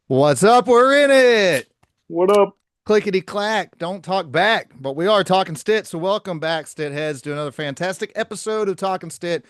What's up? We're in it. What up? Clickety clack. Don't talk back, but we are talking Stitt. So welcome back, Stitt-Heads, to another fantastic episode of Talking Stitt.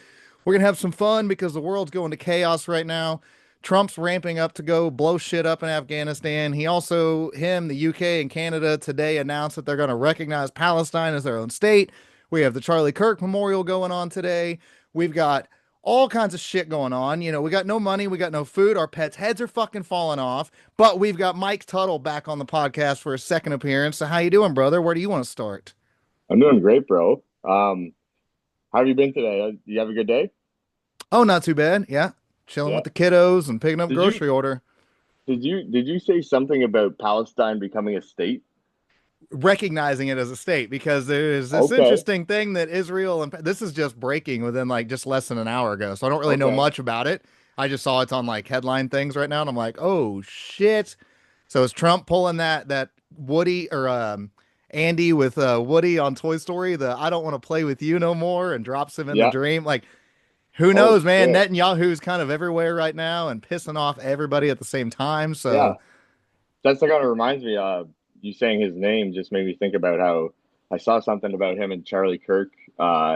We're gonna have some fun because the world's going to chaos right now. Trump's ramping up to go blow shit up in Afghanistan. The UK and Canada today announced that they're going to recognize Palestine as their own state. We have the Charlie Kirk Memorial going on today. We've got all kinds of shit going on. We got no money, we got no food. Our pets' heads are fucking falling off. But we've got Mike Tuttle back on the podcast for a second appearance. So how you doing, brother? Where do you want to start? I'm doing great, bro. How have you been today? You have a good day? Oh, not too bad. Yeah, chilling Yeah. with the kiddos and picking up Did you grocery order. did you say something about Palestine becoming a state? Recognizing it as a state because there's this Okay. interesting thing that Israel and this is just breaking within like just less than an hour ago. So I don't really know Okay. much about it. I just saw it's on like headline things right now and I'm like, "Oh shit." So is Trump pulling that Woody or Andy with Woody on Toy Story, the I don't want to play with you no more and drops him in the Yeah. dream? Like who Oh knows, man? shit. Netanyahu's kind of everywhere right now and pissing off everybody at the same time. Yeah. So That's kind of reminds me. You saying his name just made me think about how I saw something about him and Charlie Kirk.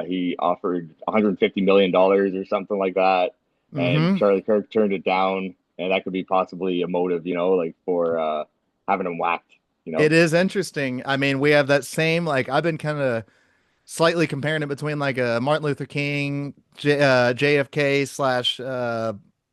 He offered 150 million dollars or something like that, and mhm. Charlie Kirk turned it down, and that could be possibly a motive, like for having him whacked. You It know. is interesting. I mean, we have that same like I've been kind of slightly comparing it between like a Martin Luther King, JFK slash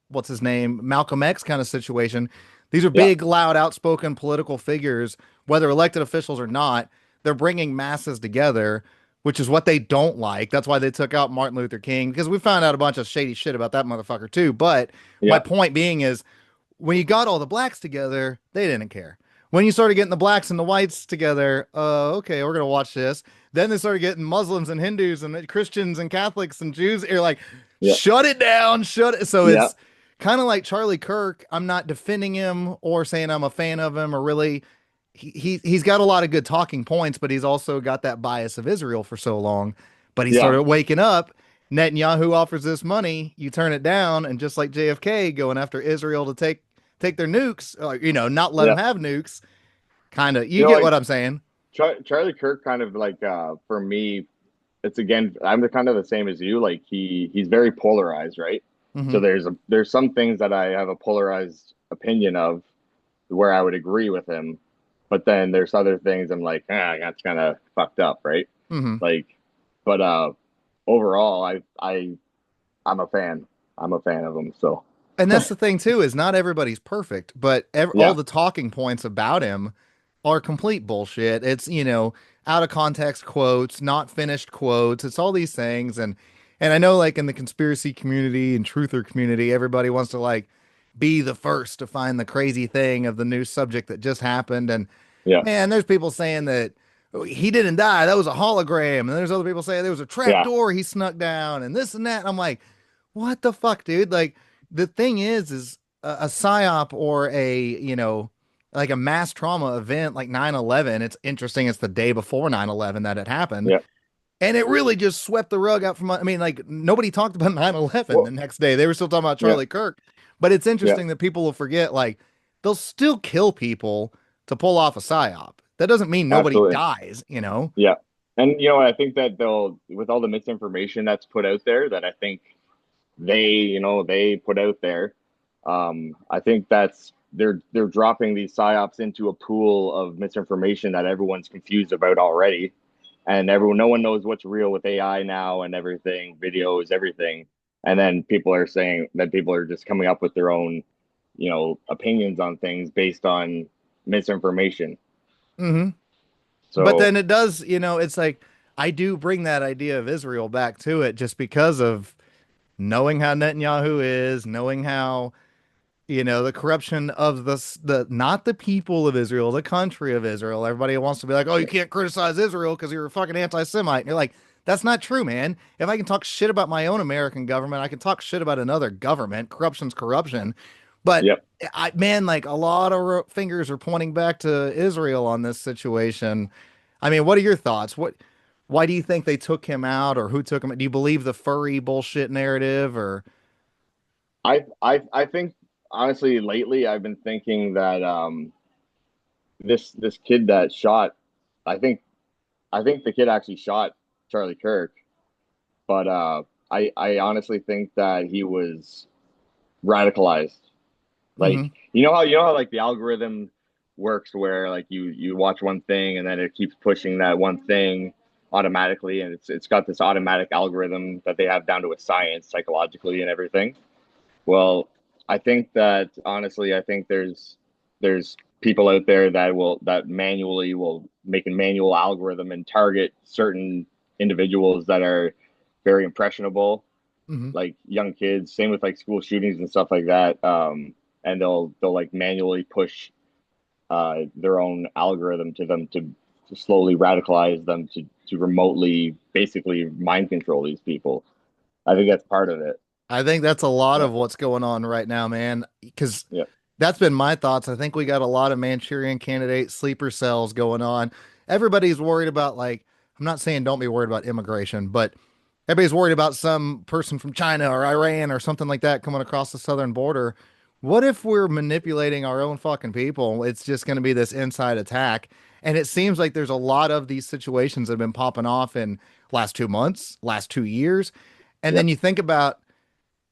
what's his name, Malcolm X kind of situation. These are Yeah. big, loud, outspoken political figures, whether elected officials or not. They're bringing masses together, which is what they don't like. That's why they took out Martin Luther King because we found out a bunch of shady shit about that motherfucker too. But my Yeah. point being is when you got all the blacks together, they didn't care. When you started getting the blacks and the whites together, okay, we're gonna watch this. Then they started getting Muslims and Hindus and Christians and Catholics and Jews. You're like, Yeah. shut it down, shut it. So Yeah. it's kind of like Charlie Kirk. I'm not defending him or saying I'm a fan of him or really. He's got a lot of good talking points, but he's also got that bias of Israel for so long. But he Yeah. started waking up. Netanyahu offers this money, you turn it down, and just like JFK going after Israel to take their nukes, or, not let them Yeah. have nukes. Kind of, you You know, get like what I'm saying? Charlie Kirk, kind of like for me, it's again, I'm the kind of the same as you. Like he's very polarized, right? So Hmm. there's some things that I have a polarized opinion of where I would agree with him, but then there's other things I'm like, that's kind of fucked up, right? Hmm. Like, but overall, I'm a fan. I'm a fan of him. So And that's the thing too, is not everybody's perfect, but all yeah, the talking points about him are complete bullshit. It's, out of context quotes, not finished quotes. It's all these things. And I know like in the conspiracy community and truther community, everybody wants to like be the first to find the crazy thing of the new subject that just happened. And yeah, man, there's people saying that he didn't die. That was a hologram. And there's other people saying there was a trap yeah, door he snuck down and this and that. And I'm like, what the fuck, dude? Like the thing is a psyop or like a mass trauma event like 9/11. It's interesting. It's the day before 9/11 that it happened. yeah. And it really just swept the rug out from, I mean, like nobody talked about 9/11 the Well, next day. They were still talking about yeah, Charlie Kirk. But it's yeah, interesting that people will forget, like, they'll still kill people to pull off a psyop. That doesn't mean nobody absolutely. dies. Yeah. And I think that they'll with all the misinformation that's put out there that I think they put out there, I think that's they're dropping these psyops into a pool of misinformation that everyone's confused about already. And no one knows what's real with AI now and everything, videos, everything. And then people are saying that people are just coming up with their own, opinions on things based on misinformation. Hmm. But So then it does, it's like I do bring that idea of Israel back to it just because of knowing how Netanyahu is, knowing how, the corruption of the not the people of Israel, the country of Israel. Everybody wants to be like, oh, you can't criticize Israel because you're a fucking anti-Semite. And you're like, that's not true, man. If I can talk shit about my own American government, I can talk shit about another government. Corruption's corruption. But yep. man, like a lot of fingers are pointing back to Israel on this situation. I mean, what are your thoughts? Why do you think they took him out or who took him? Do you believe the furry bullshit narrative or I think honestly, lately I've been thinking that this kid that shot, I think I think the kid actually shot Charlie Kirk, but I honestly think that he was radicalized. Like Hmm. you know how like the algorithm works where like you watch one thing and then it keeps pushing that one thing automatically, and it's got this automatic algorithm that they have down to a science psychologically and everything. Well, I think that honestly, I think there's people out there that manually will make a manual algorithm and target certain individuals that are very impressionable, Hmm. like young kids. Same with like school shootings and stuff like that. And they'll like manually push their own algorithm to them to slowly radicalize them to remotely basically mind control these people. I think that's part of it. I think that's a lot Yeah, of what's going on right now, man. Because yeah, that's been my thoughts. I think we got a lot of Manchurian candidate sleeper cells going on. Everybody's worried about, like, I'm not saying don't be worried about immigration, but everybody's worried about some person from China or Iran or something like that coming across the southern border. What if we're manipulating our own fucking people? It's just going to be this inside attack. And it seems like there's a lot of these situations that have been popping off in last 2 months, last 2 years. And yeah. then you think about,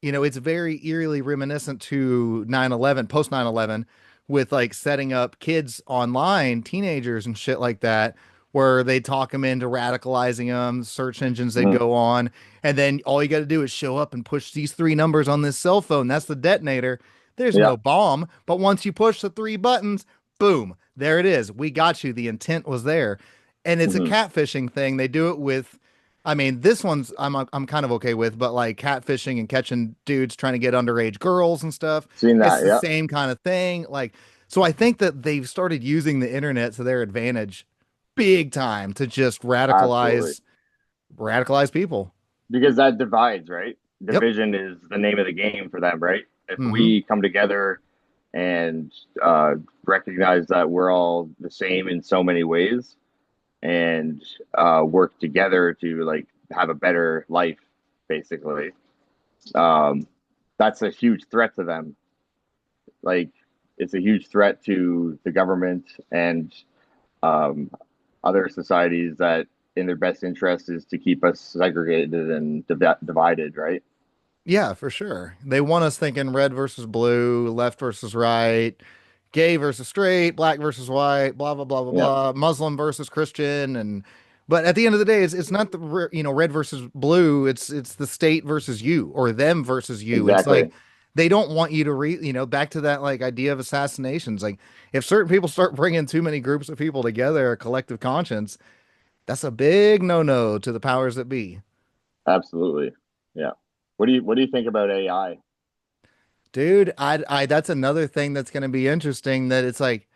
it's very eerily reminiscent to 9/11, post 9/11, with like setting up kids online, teenagers and shit like that, where they talk them into radicalizing them, search engines they'd Mhm. go on, and then all you got to do is show up and push these three numbers on this cell phone. That's the detonator. There's Yeah. no bomb, but once you push the three buttons, boom, there it is. We got you. The intent was there. And it's a Hmm. catfishing thing. They do it with, I mean, this one's I'm kind of okay with, but like catfishing and catching dudes trying to get underage girls and stuff, Seen it's that. the Yeah. same kind of thing. Like, so I think that they've started using the internet to their advantage big time to just Absolutely. radicalize people. Because that divides, right? Yep. Division is the name of the game for them, right? If Mm-hmm. we come together and recognize that we're all the same in so many ways and work together to like have a better life, basically, um, that's a huge threat to them. Like, it's a huge threat to the government and um, other societies that in their best interest is to keep us segregated and divided, right? Yeah, for sure. They want us thinking red versus blue, left versus right, gay versus straight, black versus white, blah blah blah blah Yeah, blah, Muslim versus Christian, and but at the end of the day, it's not the red versus blue. It's the state versus you or them versus you. It's exactly. like they don't want you to back to that like idea of assassinations. Like if certain people start bringing too many groups of people together, a collective conscience, that's a big no-no to the powers that be. Absolutely. Yeah. What do you think about AI? Dude, I that's another thing that's going to be interesting that it's like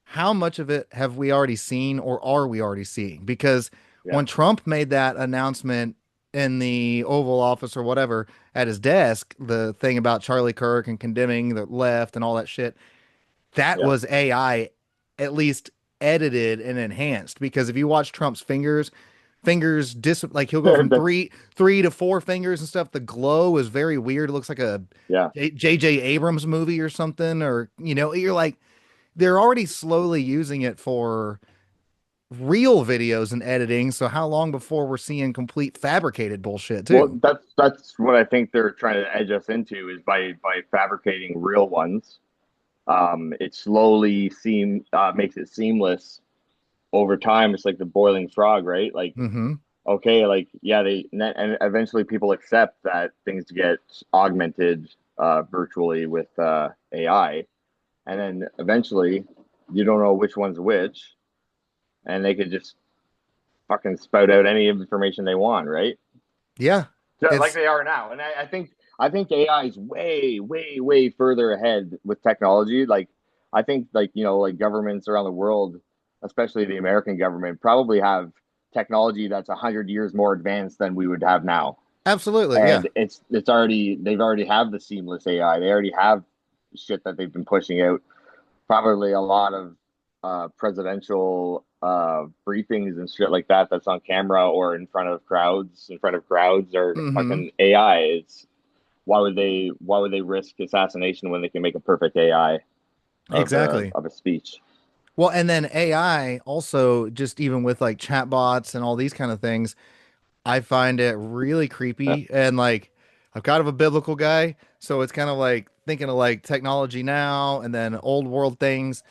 how much of it have we already seen or are we already seeing? Because Yeah, when Trump made that announcement in the Oval Office or whatever at his desk, the thing about Charlie Kirk and condemning the left and all that shit, that yeah. was AI at least edited and enhanced. Because if you watch Trump's fingers like he'll go from That's three to four fingers and stuff. The glow is very weird. It looks like a yeah, J.J. Abrams movie or something, or you're like they're already slowly using it for real videos and editing. So how long before we're seeing complete fabricated bullshit well, too? that's what I think they're trying to edge us into is by fabricating real ones. It slowly makes it seamless over time. It's like the boiling frog, right? Like, Mm-hmm. okay, like yeah, and eventually people accept that things get augmented virtually with AI, and then eventually you don't know which one's which, and they could just fucking spout out any information they want, right? Yeah, So, like it's they are now. And I think AI is way, way, way further ahead with technology. Like I think like like governments around the world, especially the American government, probably have technology that's 100 years more advanced than we would have now. absolutely, yeah. And they've already have the seamless AI. They already have shit that they've been pushing out. Probably a lot of presidential briefings and shit like that that's on camera or in front of crowds are Mm-hmm. fucking AI. why would they risk assassination when they can make a perfect AI Exactly. of a speech? Well, and then AI also, just even with like chatbots and all these kind of things, I find it really Yeah, creepy. And like, I'm kind of a biblical guy, so it's kind of like thinking of like technology now and then old world things.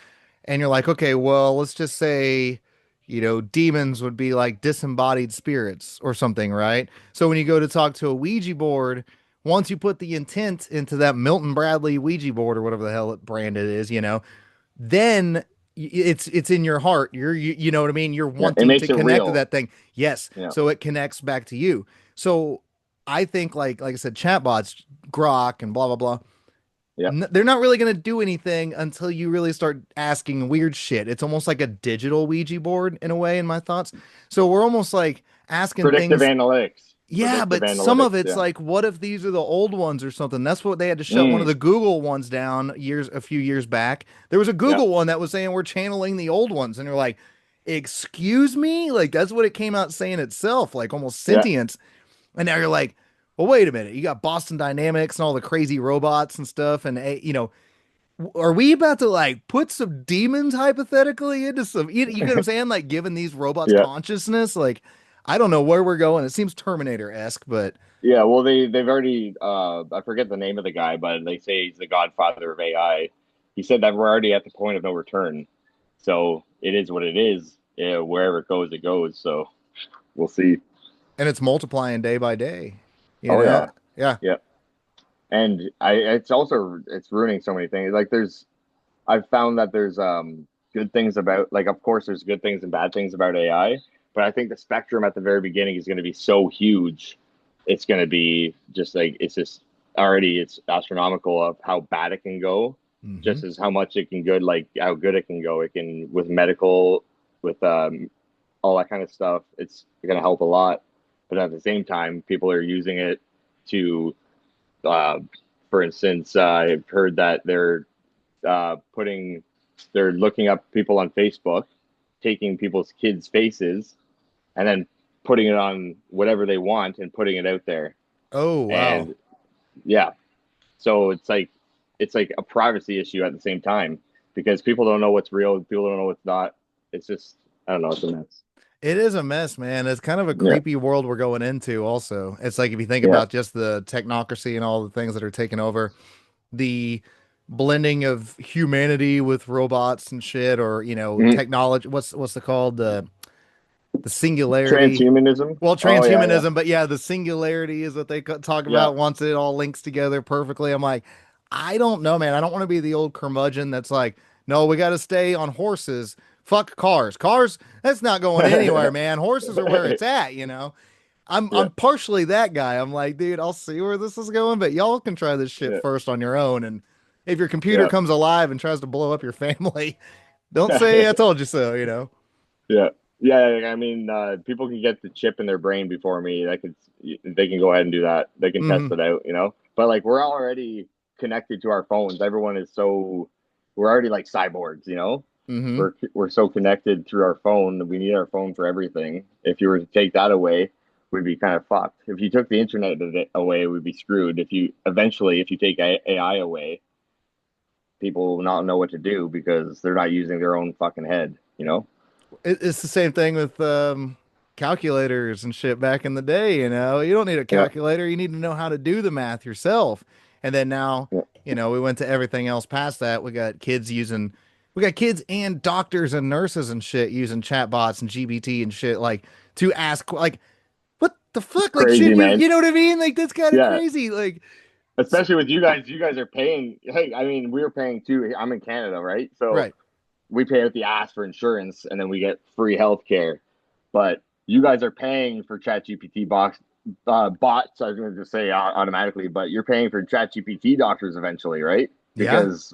And you're like, okay, well, let's just say, demons would be like disembodied spirits or something, right? So when you go to talk to a Ouija board, once you put the intent into that Milton Bradley Ouija board or whatever the hell brand it is, then it's in your heart. You know what I mean? You're yeah, it wanting to makes it connect to real. that thing. Yes. Yeah, So it connects back to you. So I think like I said, chatbots, Grok and blah blah blah, yeah, they're not really going to do anything until you really start asking weird shit. It's almost like a digital Ouija board in a way, in my thoughts. So we're almost like asking predictive things. analytics, Yeah, predictive but some of analytics. it's Yeah, like, what if these are the old ones or something? That's what they had to shut one of mm, the Google ones down a few years back. There was a yeah, Google one that was saying we're channeling the old ones, and you're like, excuse me? Like that's what it came out saying itself, like almost yeah. sentience. And now you're like, well, wait a minute. You got Boston Dynamics and all the crazy robots and stuff, and are we about to like put some demons hypothetically into some, you get what I'm saying? Like giving these robots Yeah. consciousness, like I don't know where we're going. It seems Terminator-esque, but Yeah, well, they've already I forget the name of the guy, but they say he's the godfather of AI. He said that we're already at the point of no return, so it is what it is. Yeah, wherever it goes, it goes. So we'll see. and it's multiplying day by day, you Oh know? yeah, Yeah. yeah, and it's ruining so many things. Like I've found that there's good things about, like, of course there's good things and bad things about AI, but I think the spectrum at the very beginning is going to be so huge. It's going to be just like it's just already it's astronomical of how bad it can go, Hmm. just as how much it can good like how good it can go. It can with medical with all that kind of stuff. It's going to help a lot, but at the same time, people are using it to, uh, for instance, I've heard that putting they're looking up people on Facebook, taking people's kids' faces, and then putting it on whatever they want and putting it out there. Oh, wow. And yeah, so it's like a privacy issue at the same time because people don't know what's real, people don't know what's not. It's just I don't know, it's a mess. It is a mess, man. It's kind of a Yeah, creepy world we're going into, also. It's like if you think yeah, about just the technocracy and all the things that are taking over, the blending of humanity with robots and shit, or, mm-hmm. technology. What's the called? The singularity. Transhumanism. Well, Oh yeah, yeah, transhumanism, but yeah, the singularity is what they talk yeah. about once it all links together perfectly. I'm like, I don't know, man. I don't want to be the old curmudgeon that's like, no, we got to stay on horses. Fuck cars. Cars, that's not going anywhere, man. Horses are where it's at. I'm Yeah, I'm partially that guy. I'm like, dude, I'll see where this is going, but y'all can try this shit yeah, first on your own. And if your computer yeah. comes alive and tries to blow up your family, don't say I told you so. Yeah. Yeah, I mean, people can get the chip in their brain before me. They can go ahead and do that. They can test Hmm. it out. But like, we're already connected to our phones. Everyone is we're already like cyborgs. Hmm. We're so connected through our phone. We need our phone for everything. If you were to take that away, we'd be kind of fucked. If you took the internet away, we'd be screwed. If you take AI away, people will not know what to do because they're not using their own fucking head. It's the same thing with calculators and shit back in the day. You don't need a Yeah. calculator. You need to know how to do the math yourself. And then now, Yeah. we went to everything else past that. We got kids and doctors and nurses and shit using chatbots and GBT and shit like to ask like, what the fuck? Like, Crazy, shit, you man. you know what I mean? Like, that's kind of Yeah, crazy. Like, s- especially with you guys. You guys are paying. Hey, I mean, we're paying too. I'm in Canada, right? So right. we pay out the ass for insurance, and then we get free health care. But you guys are paying for ChatGPT bots. I was going to just say automatically, but you're paying for ChatGPT doctors eventually, right? Yeah. Because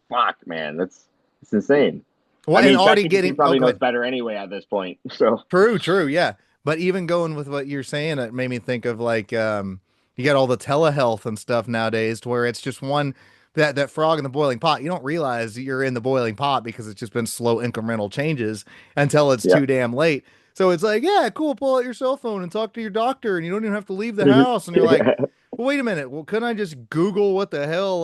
fuck, man, it's insane. I Well, and mean, already ChatGPT getting, oh, probably go knows ahead. better anyway at this point. So True, true, yeah. But even going with what you're saying, it made me think of like you got all the telehealth and stuff nowadays to where it's just one that frog in the boiling pot. You don't realize you're in the boiling pot because it's just been slow incremental changes until it's yeah, too damn late. So it's like, yeah, cool, pull out your cell phone and talk to your doctor and you don't even have to leave the house. And you're like, yeah, well, wait a minute. Well, couldn't I just Google what the hell,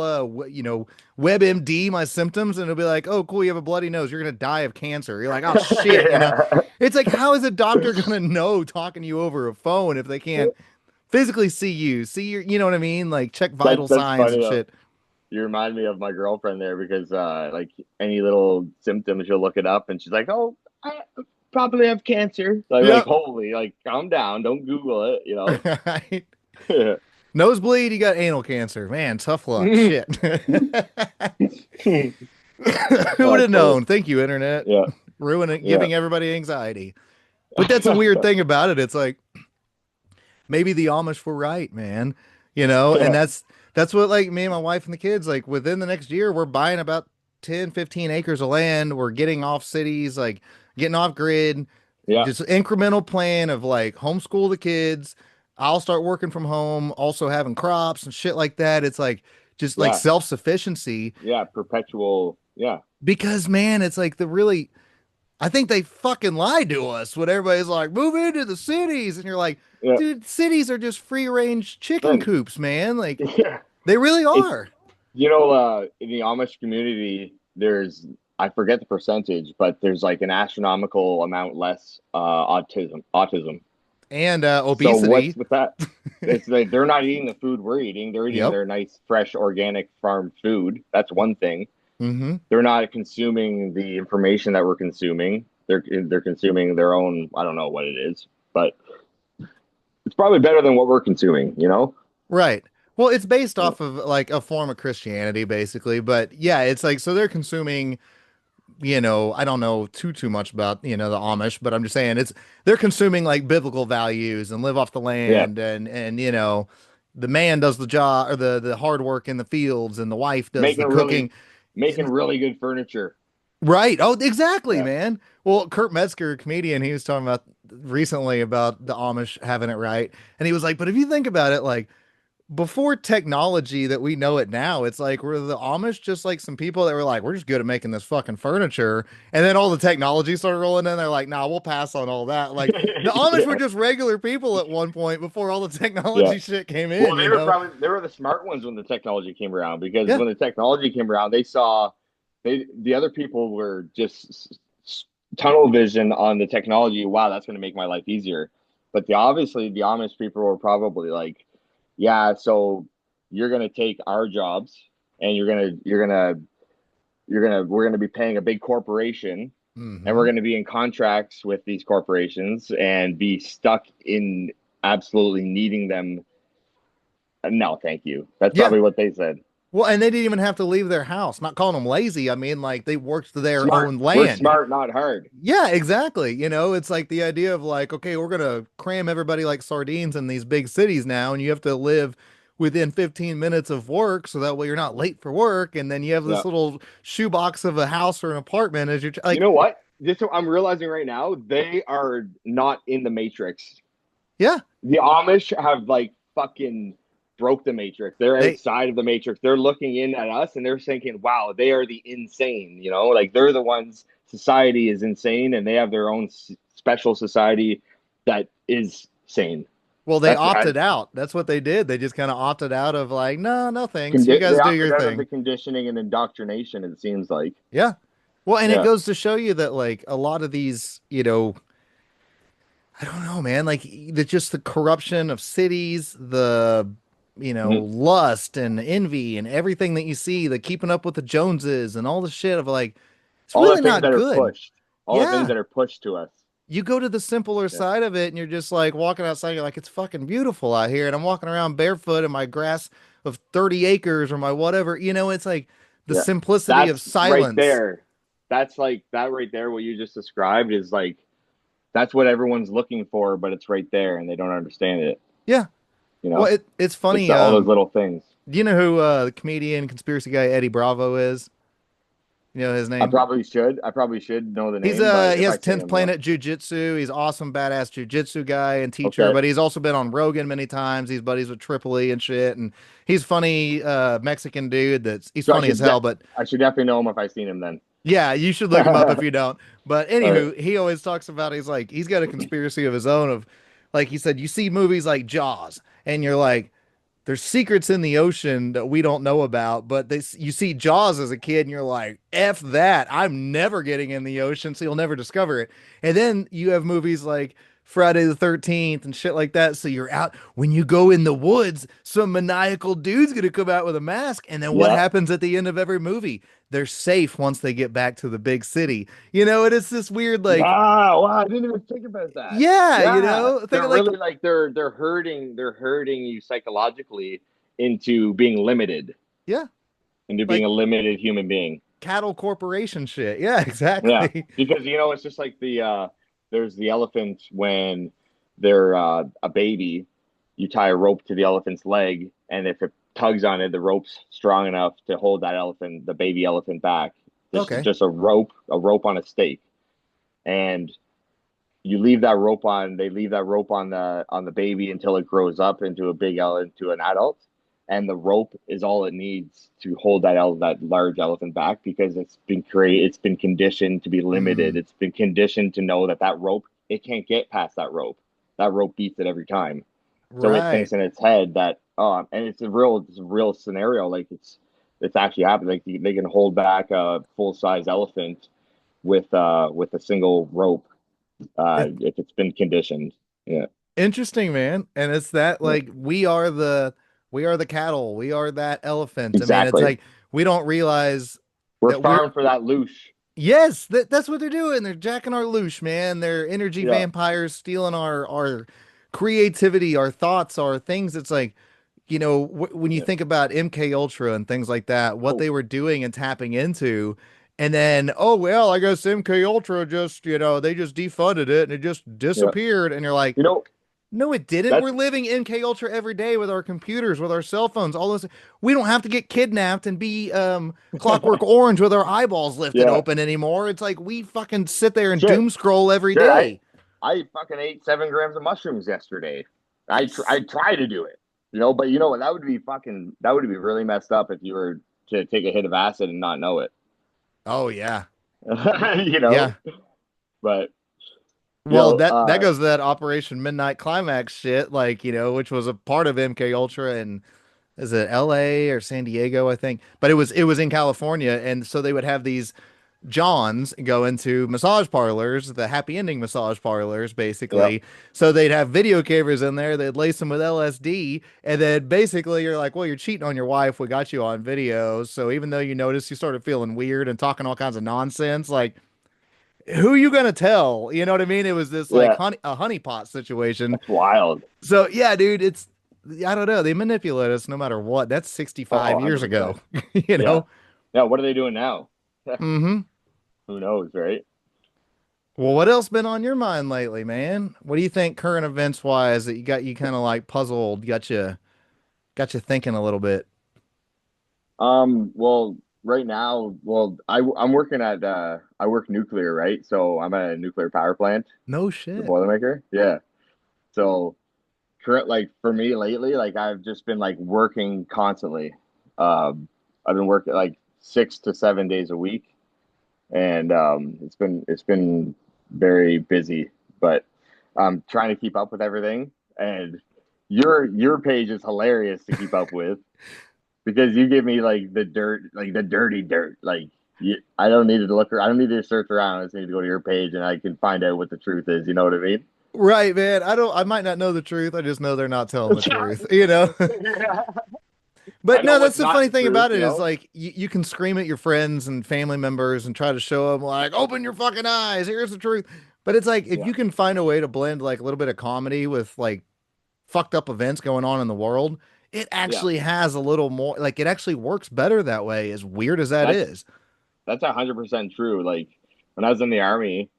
WebMD my symptoms, and it'll be like, oh, cool, you have a bloody nose. You're gonna die of cancer. You're like, oh shit, Yeah. It's like, how is a doctor gonna know talking to you over a phone if they can't physically see you, see your, you know what I mean? Like check vital That's signs funny and though. shit. You remind me of my girlfriend there because like any little symptoms, she'll look it up and she's like, "Oh, I probably have cancer." Like Yep. holy, like calm down, don't Google it, you know. Right. Nosebleed, you got anal cancer. Man, tough luck. Shit. Who would Oh, have it's funny. known? Thank you, internet. Yeah, Ruining, yeah, giving everybody anxiety. But that's a weird thing about it. It's like maybe the Amish were right, man. And yeah, that's what like me and my wife and the kids like within the next year we're buying about 10, 15 acres of land. We're getting off cities, like getting off grid, yeah, just incremental plan of like homeschool the kids. I'll start working from home, also having crops and shit like that. It's like just like yeah, self-sufficiency yeah. Perpetual. Yeah, because man, it's like the really I think they fucking lied to us when everybody's like, move into the cities. And you're like, yeah. dude, cities are just free range chicken Man, coops, man. Like, yeah. they really It's are. in the Amish community, there's I forget the percentage, but there's like an astronomical amount less autism. And So obesity. what's with that? It's like they're not eating the food we're eating. They're eating Yep. their nice, fresh, organic farm food. That's one thing. Mm-hmm. They're not consuming the information that we're consuming. They're consuming their own. I don't know what it is, but it's probably better than what we're consuming. You know? Right. Well, it's based Yeah. off of like a form of Christianity, basically. But yeah, it's like, so they're consuming, I don't know too much about, the Amish, but I'm just saying they're consuming like biblical values and live off the Yeah. land and the man does the job or the hard work in the fields and the wife does Making the really, cooking. making really good furniture. Right. Oh, exactly, Yeah. man. Well, Kurt Metzger, a comedian, he was talking about recently about the Amish having it right. And he was like, but if you think about it, like before technology that we know it now, it's like were the Amish just like some people that were like, we're just good at making this fucking furniture. And then all the technology started rolling in. They're like, nah, we'll pass on all that. Like the Amish were Yeah. just regular people at one point before all the Yeah. technology shit came Well, in, they you were know? probably they were the smart ones when the technology came around because Yeah. when the technology came around, they saw the other people were just tunnel vision on the technology. Wow, that's going to make my life easier. But obviously the Amish people were probably like, yeah, so you're going to take our jobs and we're going to be paying a big corporation and we're Hmm. going to be in contracts with these corporations and be stuck in absolutely needing them. No, thank you. That's Yeah. probably what they said. Well, and they didn't even have to leave their house. Not calling them lazy. I mean, like they worked their Smart. own We're land. smart, not hard. Yeah, exactly. It's like the idea of like, okay, we're gonna cram everybody like sardines in these big cities now, and you have to live within 15 minutes of work, so that way you're not late for work, and then you have this Yeah. little shoebox of a house or an apartment as you're You like, know what? This I'm realizing right now, they are not in the matrix. yeah, The Amish have like fucking broke the matrix. They're they, outside of the matrix. They're looking in at us and they're thinking, wow, they are the insane, you know? Like they're the ones society is insane and they have their own special society that is sane. well, they That's opted out. That's what they did. They just kind of opted out of like, no, no thanks. You they guys do opted your out of the thing. conditioning and indoctrination, it seems like. Yeah. Well, and it Yeah. goes to show you that like a lot of these, I don't know, man. Like just the corruption of cities, the Mhm. lust and envy and everything that you see, the keeping up with the Joneses and all the shit of like, it's All the really things not that are good. pushed, all the things Yeah. that are pushed to us. You go to the simpler Yeah. side of it and you're just like walking outside, you're like, it's fucking beautiful out here. And I'm walking around barefoot in my grass of 30 acres or my whatever. It's like the Yeah. simplicity of That's right silence. there. That's like that right there. What you just described is like that's what everyone's looking for, but it's right there and they don't understand it. Yeah. You Well, know, it's it's funny. all those little things. Do you know who the comedian conspiracy guy Eddie Bravo is? You know his name? I probably should know the He's name, but he if has I see 10th him, yeah. Planet Jiu-Jitsu. He's awesome, badass jiu-jitsu guy and teacher, Okay. but he's also been on Rogan many times. He's buddies with Tripoli and shit. And he's funny Mexican dude he's So funny as hell, but I should definitely know him if I seen him then. yeah, you should look him up if you don't. But All right. anywho, he always talks about he's like he's got a conspiracy of his own of like he said, you see movies like Jaws and you're like there's secrets in the ocean that we don't know about, but you see Jaws as a kid and you're like, F that. I'm never getting in the ocean, so you'll never discover it. And then you have movies like Friday the 13th and shit like that. So you're out when you go in the woods, some maniacal dude's gonna come out with a mask. And then what Yeah. happens at the end of every movie? They're safe once they get back to the big city. And it's this weird, like, Wow, wow, I didn't even think about that. yeah, Yeah, thinking they're like, really like they're hurting you psychologically into being limited, yeah, into being like a limited human being. cattle corporation shit. Yeah, Yeah, exactly. because it's just like there's the elephant when they're a baby, you tie a rope to the elephant's leg, and if it tugs on it, the rope's strong enough to hold that elephant, the baby elephant back. Okay. Just a rope on a stake, and you leave that rope on. They leave that rope on the baby until it grows up into into an adult, and the rope is all it needs to hold that large elephant back because it's been conditioned to be limited. Mm, It's been conditioned to know that rope it can't get past that rope. That rope beats it every time. So it right. thinks in its head that and it's a real scenario. Like it's actually happened. Like they can hold back a full size elephant with a single rope It, if it's been conditioned. Yeah, Interesting, man. And it's that yeah, like we are the cattle, we are that elephant. I mean, it's exactly. like we don't realize We're that we're farmed for that loosh. yes, that's what they're doing. They're jacking our loosh, man. They're energy Yeah, vampires stealing our creativity, our thoughts, our things. It's like, when you yeah. think about MK Ultra and things like that, what Oh, they were doing and tapping into, and then, oh well, I guess MK Ultra just, they just defunded it and it just yeah. disappeared. And you're like, You know no, it didn't. We're that's living MK Ultra every day with our computers, with our cell phones, all this. We don't have to get kidnapped and be Clockwork Orange with our eyeballs lifted yeah. open anymore. It's like we fucking sit there and Shit, doom scroll every shit. I day. I fucking ate 7 grams of mushrooms yesterday. I Nice. try to do it, but you know what? That would be really messed up if you were to take a hit of acid and not know it. Oh yeah. you know, Yeah. but you Well, know, that goes to that Operation Midnight Climax shit, like, which was a part of MK Ultra and is it LA or San Diego, I think. But it was in California, and so they would have these Johns go into massage parlors, the happy ending massage parlors, yeah, basically. So they'd have video cameras in there, they'd lace them with LSD, and then basically you're like, well, you're cheating on your wife. We got you on video. So even though you noticed you started feeling weird and talking all kinds of nonsense, like who you gonna tell? You know what I mean? It was this like yeah. a honeypot situation. That's wild. So yeah, dude, I don't know. They manipulate us no matter what. That's Oh, 65 years ago. 100%. you Yeah. know? Yeah. What are they doing now? Mm-hmm. Who knows, right? Well, what else been on your mind lately, man? What do you think current events wise that you kind of like puzzled, got you thinking a little bit? Well, right now, I'm working I work nuclear, right? So I'm at a nuclear power plant, No the shit. Boilermaker. Yeah. So current, like for me lately, like I've just been like working constantly. I've been working like 6 to 7 days a week, and it's been very busy, but I'm trying to keep up with everything. And your page is hilarious to keep up with because you give me like the dirt, like the dirty dirt. Like I don't need to look, I don't need to search around. I just need to go to your page and I can find out what the truth is. You know what I mean? Right, man. I might not know the truth. I just know they're not telling the truth. Yeah. I But know no, that's what's the not funny the thing truth, about it is like you can scream at your friends and family members and try to show them like, open your fucking eyes, here's the truth. But it's like if Yeah. you can find a way to blend like a little bit of comedy with like fucked up events going on in the world, it Yeah. actually has a little more like it actually works better that way, as weird as that That's is. that's 100% true. Like when I was in the army,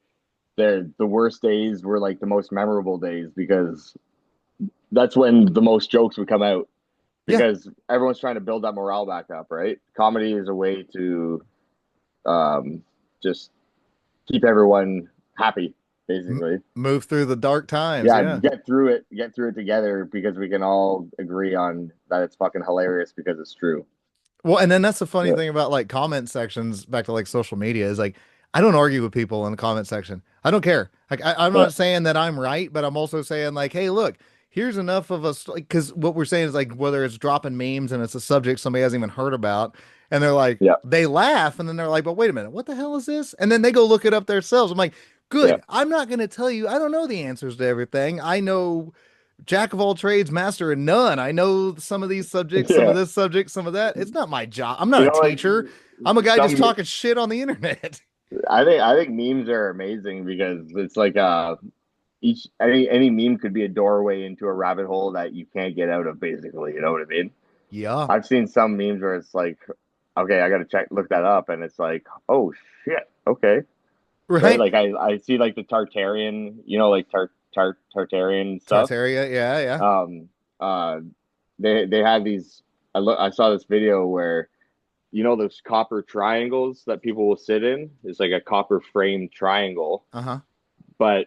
the worst days were like the most memorable days because that's when the most jokes would come out Yeah. because everyone's trying to build that morale back up, right? Comedy is a way to um, just keep everyone happy, M- basically. Move through the dark times. Yeah, Yeah. get through it together because we can all agree on that it's fucking hilarious because it's true. Well, and then that's the funny Yeah, thing about like comment sections back to like social media is like I don't argue with people in the comment section. I don't care. Like I'm yeah, not saying that I'm right, but I'm also saying like, hey, look, here's enough of us, because what we're saying is like whether it's dropping memes and it's a subject somebody hasn't even heard about, and they're like, Yeah, they laugh, and then they're like, but wait a minute, what the hell is this? And then they go look it up themselves. I'm like, yeah, good. I'm not going to tell you. I don't know the answers to everything. I know jack of all trades, master of none. I know some of these subjects, some of yeah. this subject, some of that. It's not my job. I'm not You a know, like teacher. I'm a guy just some. talking shit on the internet. I think memes are amazing because it's like each any meme could be a doorway into a rabbit hole that you can't get out of. Basically, you know what I mean? Yeah. I've seen some memes where it's like, okay, I got to look that up, and it's like, oh shit, okay, right? Right. Like I see like the Tartarian, like Tartarian stuff. Tartaria. Yeah. Yeah. Um, uh, they had these. I saw this video where those copper triangles that people will sit in. It's like a copper framed triangle, Uh-huh. but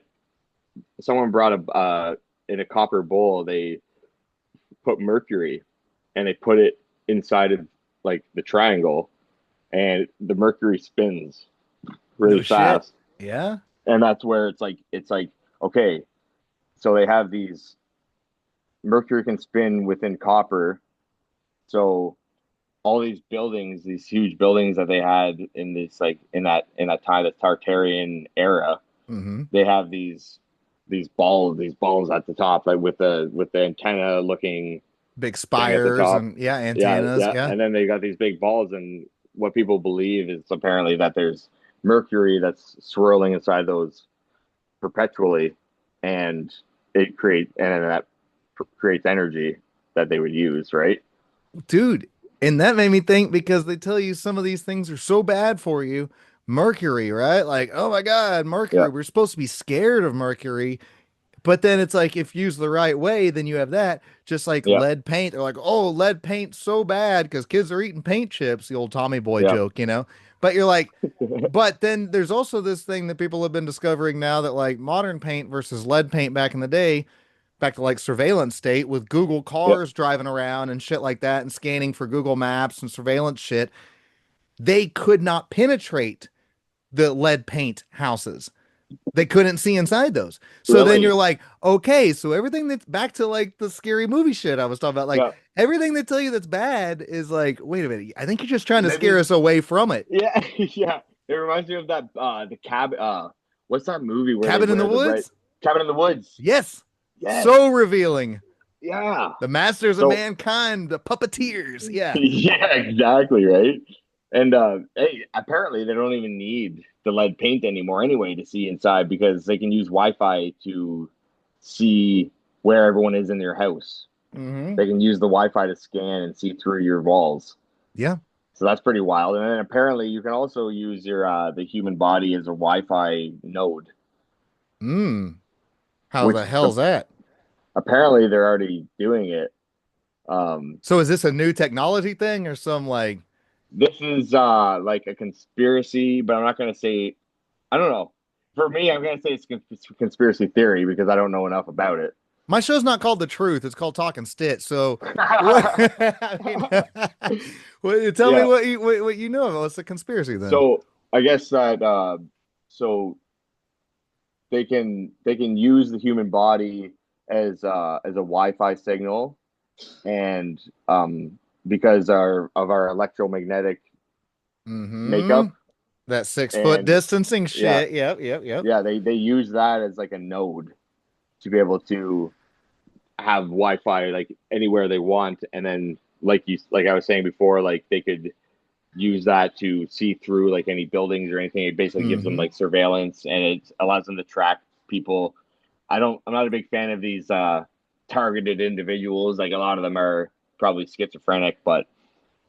someone brought a in a copper bowl. They put mercury and they put it inside of like the triangle, and the mercury spins No really shit. fast, Yeah. and that's where it's like okay, so they have these mercury can spin within copper, so all these buildings, these huge buildings that they had in this like in that time, the Tartarian era, Mm-hmm. they have these balls at the top, like with the antenna looking Big thing at the spires top. and yeah, Yeah, antennas. yeah. Yeah. And then they got these big balls, and what people believe is apparently that there's mercury that's swirling inside those perpetually, and that creates energy that they would use, right? Dude, and that made me think because they tell you some of these things are so bad for you. Mercury, right? Like, oh my God, Yeah, mercury. We're supposed to be scared of mercury. But then it's like if used the right way, then you have that. Just like yeah, lead paint. They're like, oh, lead paint's so bad because kids are eating paint chips, the old Tommy Boy yeah, joke. But you're like, but then there's also this thing that people have been discovering now that like modern paint versus lead paint back in the day, back to like surveillance state with Google yeah, cars driving around and shit like that and scanning for Google Maps and surveillance shit, they could not penetrate the lead paint houses. They couldn't see inside those. So then you're really, like, okay, so everything that's back to like the scary movie shit I was talking about, like yeah. everything they tell you that's bad is like, wait a minute, I think you're just trying to scare Maybe, us away from it. yeah, yeah. It reminds me of that the cab. What's that movie where they Cabin in the wear the red Woods? Cabin in the Woods? Yes. Yes, So revealing. yeah. The masters of So mankind, the puppeteers. Yeah. yeah, exactly, right. And hey, apparently they don't even need the lead paint anymore anyway to see inside because they can use Wi-Fi to see where everyone is in their house. Hmm. They can use the Wi-Fi to scan and see through your walls. Yeah. So that's pretty wild. And then apparently you can also use your the human body as a Wi-Fi node, Mm. How which the hell's that? apparently they're already doing it. So is this a new technology thing or some like This is like a conspiracy, but I'm not going to say. I don't know. For me, I'm going to say it's conspiracy theory because I don't know enough about it. my show's not called The Truth, it's called Talking Stitt. So what I mean tell me Yeah. what you know. What's the conspiracy then? So I guess that so they can use the human body as a Wi-Fi signal, and because of our electromagnetic Mm-hmm. makeup, That 6 foot and distancing yeah, shit. Yep, yep, yep. yeah, they use that as like a node to be able to have Wi-Fi like anywhere they want, and then like I was saying before, like they could use that to see through like any buildings or anything. It basically gives them Mm-hmm. like surveillance, and it allows them to track people. I'm not a big fan of these targeted individuals. Like a lot of them are probably schizophrenic, but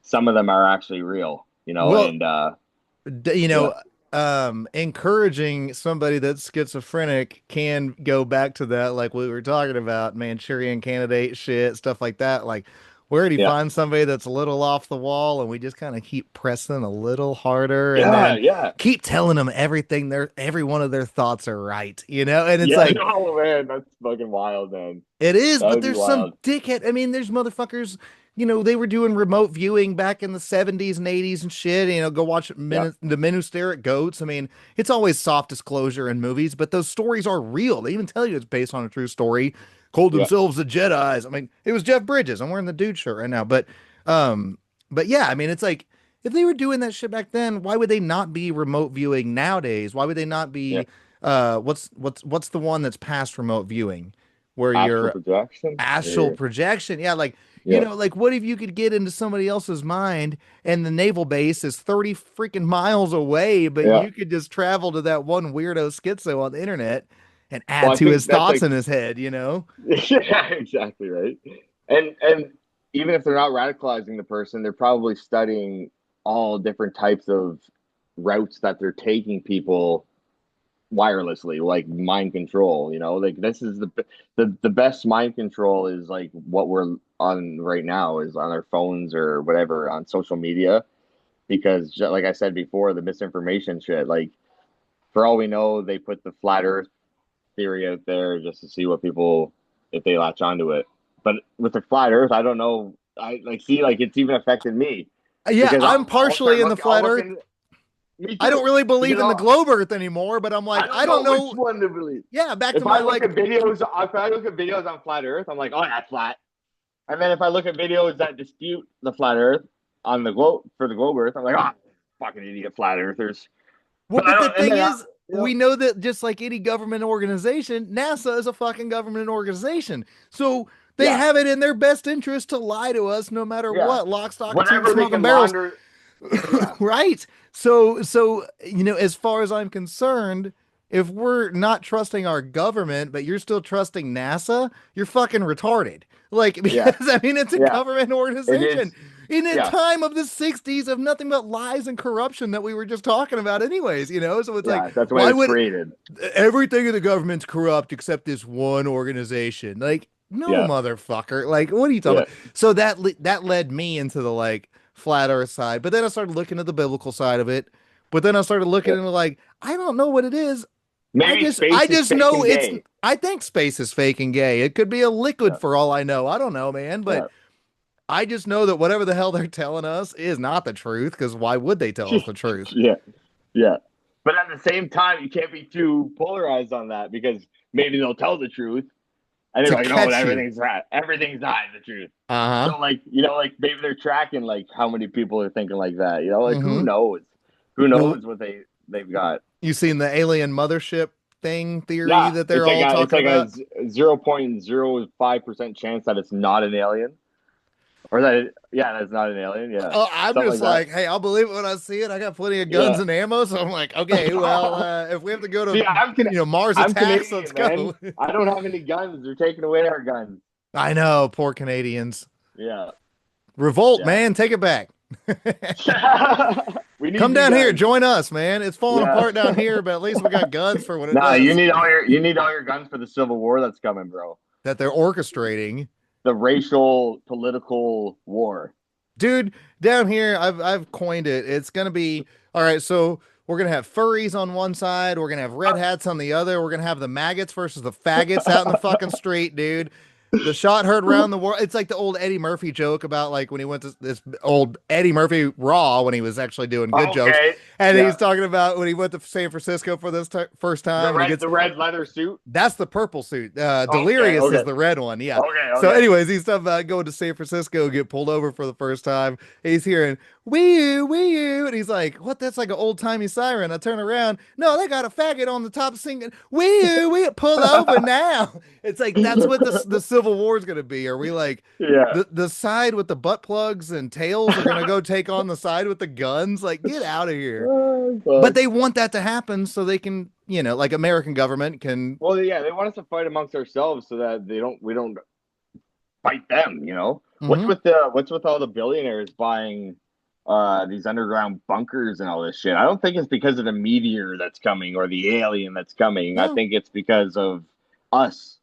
some of them are actually real, Well, and d- you yeah, know, encouraging somebody that's schizophrenic can go back to that, like we were talking about, Manchurian candidate shit, stuff like that. Like, where do you yeah, find somebody that's a little off the wall, and we just kind of keep pressing a little harder, and yeah, then yeah. keep telling them every one of their thoughts are right? And it's Yeah, like no man, that's fucking wild, man. it is, That but would be there's some wild. dickhead. I mean, there's motherfuckers, they were doing remote viewing back in the 70s and 80s and shit. Go watch Yeah, the Men Who Stare at Goats. I mean, it's always soft disclosure in movies, but those stories are real. They even tell you it's based on a true story. called Yeah. themselves the Jedis. I mean, it was Jeff Bridges. I'm wearing the dude shirt right now, um, but yeah, I mean, it's like if they were doing that shit back then, why would they not be remote viewing nowadays? Why would they not Yeah. be what's the one that's past remote viewing where Astral you're projection. astral Or, projection? Yeah, like yeah. like what if you could get into somebody else's mind and the naval base is 30 freaking miles away, but Yeah. you could just travel to that one weirdo schizo on the internet and Well, add I to think his that's thoughts like in his head? yeah, exactly right. And even if they're not radicalizing the person, they're probably studying all different types of routes that they're taking people wirelessly, like mind control. Like this is the best mind control is like what we're on right now is on our phones or whatever on social media. Because like I said before, the misinformation shit. Like for all we know, they put the flat Earth theory out there just to see what people if they latch onto it. But with the flat Earth, I don't know. I like see like it's even affected me Yeah, because I'm I'll start partially in the looking. I'll flat look earth. in. Me I don't too. really believe Because in the globe earth anymore, but I'm I like, I don't don't know which know. one to believe. Yeah, back to If my I look like, at videos, if I look at videos on flat Earth, I'm like, oh, that's flat. And then if I look at videos that dispute the flat Earth on the globe for the globe Earth, I'm like, oh, fucking idiot flat Earthers. well, But I but the don't. And thing then is, we know that just like any government organization, NASA is a fucking government organization. So they yeah, have it in their best interest to lie to us no matter yeah, what, lock, stock, and two whatever they smoking can barrels. launder. Yeah, Right. So, as far as I'm concerned, if we're not trusting our government, but you're still trusting NASA, you're fucking retarded. Like, yeah, because I mean, it's a yeah. government It organization is. in a Yeah, time of the 60s of nothing but lies and corruption that we were just talking about, anyways. So it's like, yeah. That's when why it's would created. everything in the government's corrupt except this one organization? Like, no, Yeah, motherfucker. Like, what are you talking yeah, about? So that led me into the like flat earth side. But then I started looking at the biblical side of it. But then I started looking yeah. into like, I don't know what it is. I Maybe just I space is just fake know and it's gay. I think space is fake and gay. It could be a liquid Yeah, for all I know. I don't know, man. But yeah, I just know that whatever the hell they're telling us is not the truth, because why would they tell us the truth? yeah, yeah. But at the same time, you can't be too polarized on that because maybe they'll tell the truth and they're To like, no, catch you. everything's not the truth. Uh-huh. So like, like maybe they're tracking like how many people are thinking like that. Like who Mm-hmm. knows? Who Well, knows what they've got? you seen the alien mothership thing theory Yeah, that they're all it's talking like a about? 0.05% chance that it's not an alien, or yeah, that's not an alien. Yeah, I'm something just like that. like, hey, I'll believe it when I see it. I got plenty of guns Yeah. and ammo, so I'm like, okay, well, if we have to go See, to, Mars I'm attacks, let's Canadian, man. go. I don't have any guns. They're taking away our guns. I know, poor Canadians. Yeah, Revolt, yeah. man, take it back. We need Come new down here, guns. join us, man. It's falling Yeah. apart down here, but at least we got guns for when it Nah, does. you need all your guns for the Civil War that's coming, bro. That they're orchestrating. The racial political war. Dude, down here, I've coined it. It's gonna be all right. So we're gonna have furries on one side. We're gonna have red hats on the other. We're gonna have the maggots versus the faggots out in the fucking street, dude. The shot heard around the world. It's like the old Eddie Murphy joke about like when he went to this old Eddie Murphy Raw when he was actually doing good jokes, Okay. and Yeah. he's talking about when he went to San Francisco for this first time, and he gets The red leather suit. that's the purple suit. Okay, Delirious is okay. the red one. Yeah. Okay, So, okay. anyways, he's talking about going to San Francisco, get pulled over for the first time. He's hearing wee you, and he's like, "What? That's like an old timey siren." I turn around. No, they got a faggot on the top singing wee pull over now. It's like that's what the Civil War is gonna be. Are we like Yeah. the side with the butt plugs and tails are gonna go take on the side with the guns? Like, get out of here. Oh, But fuck. they want that to happen so they can, like American government can. Well, yeah, they want us to fight amongst ourselves so that we don't fight them. Mhm. What's with all the billionaires buying these underground bunkers and all this shit? I don't think it's because of the meteor that's coming or the alien that's coming. I No. think it's because of us.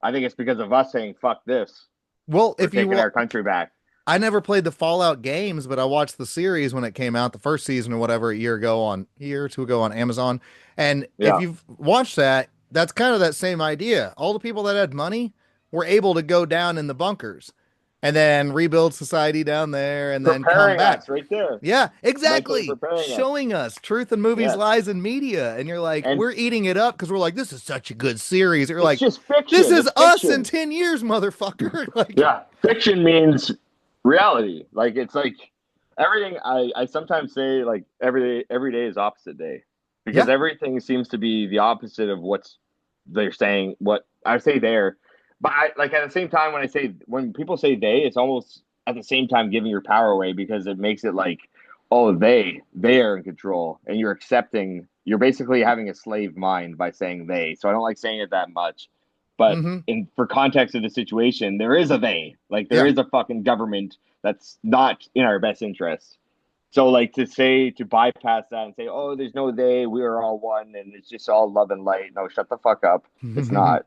I think it's because of us saying fuck this. Well, We're if you taking our country back. I never played the Fallout games, but I watched the series when it came out, the first season or whatever, a year or two ago on Amazon. And if Yeah. you've watched that, that's kind of that same idea. All the people that had money were able to go down in the bunkers. and then rebuild society down there and then come Preparing back. us right there. Yeah, Mentally exactly. preparing us. Showing us truth in movies, Yes. lies in media. And you're like, And we're eating it up because we're like, this is such a good series. You're it's like, just this fiction. is It's us in fiction. 10 years, motherfucker. Like, Yeah. Fiction means reality. Like it's like everything I sometimes say like every day is opposite day. Because yeah. everything seems to be the opposite of what's they're saying, what I say there. But I like at the same time when people say they, it's almost at the same time giving your power away because it makes it like, oh, they are in control and you're basically having a slave mind by saying they. So I don't like saying it that much. But Mm-hmm. in for context of the situation, there is a they. Like there Yeah. is a fucking government that's not in our best interest. So like to bypass that and say, oh, there's no they, we are all one, and it's just all love and light. No, shut the fuck up. It's not.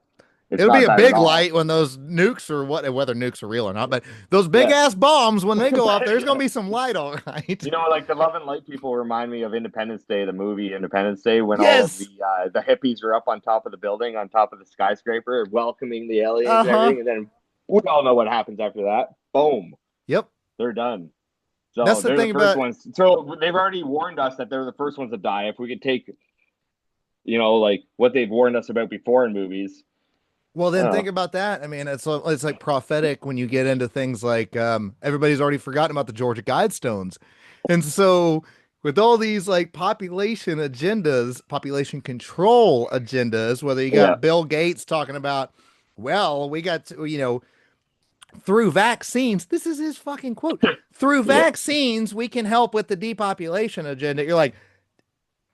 It's It'll be not a that at big all. light when those nukes or what, whether nukes are real or not, but those big Yeah. ass bombs, when they go off, there's going to Yeah. be some light, all right. You know, like the love and light people remind me of Independence Day, the movie Independence Day, when all of Yes. the hippies are up on top of the building, on top of the skyscraper, welcoming the aliens and Uh-huh. everything, and then we all know what happens after that. Boom, Yep. they're done. That's So the they're the thing first about, ones. So they've already warned us that they're the first ones to die. If we could take, like what they've warned us about before in movies. well, then think Oh, about that. I mean, it's like prophetic when you get into things like everybody's already forgotten about the Georgia Guidestones. And so with all these like population agendas, population control agendas, whether you yeah, got Bill Gates talking about, well, we got to, through vaccines, this is his fucking quote. Through yeah. vaccines, we can help with the depopulation agenda. You're like,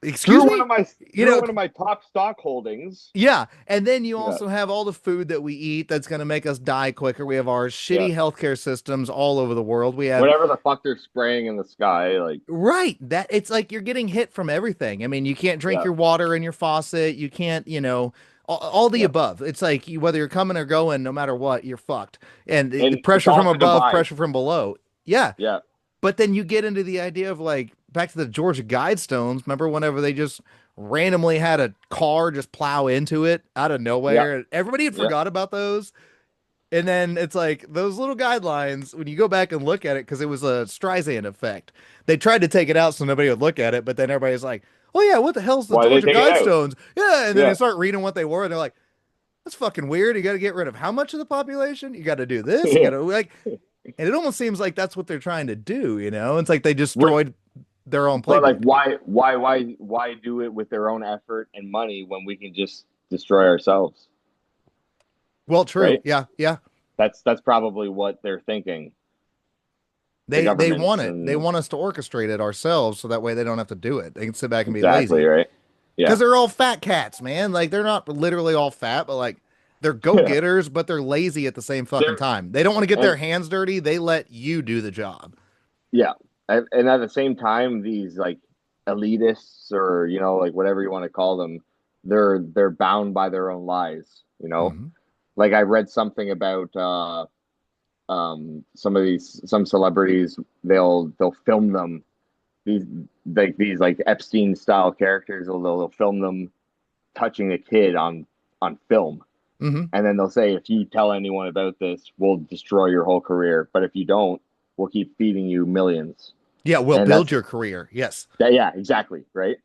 excuse Through one me? of my You through know, one of my top stock holdings. yeah. And then you Yeah, also have all the food that we eat that's going to make us die quicker. We have our yeah. shitty healthcare systems all over the world. We have, Whatever the fuck they're spraying in the sky, like right, that it's like you're getting hit from everything. I mean, you can't drink yeah, your water in your faucet. You can't, all the yeah. above. It's like whether you're coming or going, no matter what, you're fucked. And the And it's pressure all from to above, divide. pressure from below. Yeah. Yeah, But then you get into the idea of like back to the Georgia Guidestones. Remember whenever they just randomly had a car just plow into it out of yeah, nowhere? Everybody had yeah. forgot about those. And then it's like those little guidelines, when you go back and look at it, because it was a Streisand effect. They tried to take it out so nobody would look at it, but then everybody's like, oh yeah, what the hell's the Why they Georgia take it out? Guidestones? Yeah, and then they Yeah. start reading what they were, and they're like, that's fucking weird. You got to get rid of how much of the population? You got to do this. You got Yeah. to like, and it almost seems like that's what they're trying to do, you know? It's like they What destroyed their own but like playbook. why do it with their own effort and money when we can just destroy ourselves, Well, true. right? Yeah, yeah. That's probably what they're thinking, the They want governments it. They and want us to orchestrate it ourselves so that way they don't have to do it. They can sit back and be exactly, lazy. right? Yeah. Because they're all fat cats, man. Like they're not literally all fat, but like they're Yeah. go-getters, but they're lazy at the same fucking They're time. They don't want to get and their hands dirty. They let you do the job. yeah. And at the same time, these like elitists or like whatever you want to call them, they're bound by their own lies, you know? Hmm. Like I read something about some celebrities, they'll film them, these these Epstein style characters, they'll film them touching a kid on film, Hmm. and then they'll say, if you tell anyone about this, we'll destroy your whole career, but if you don't, we'll keep feeding you millions. Yeah, we'll And build that's your career. Yes. that, yeah, exactly, right.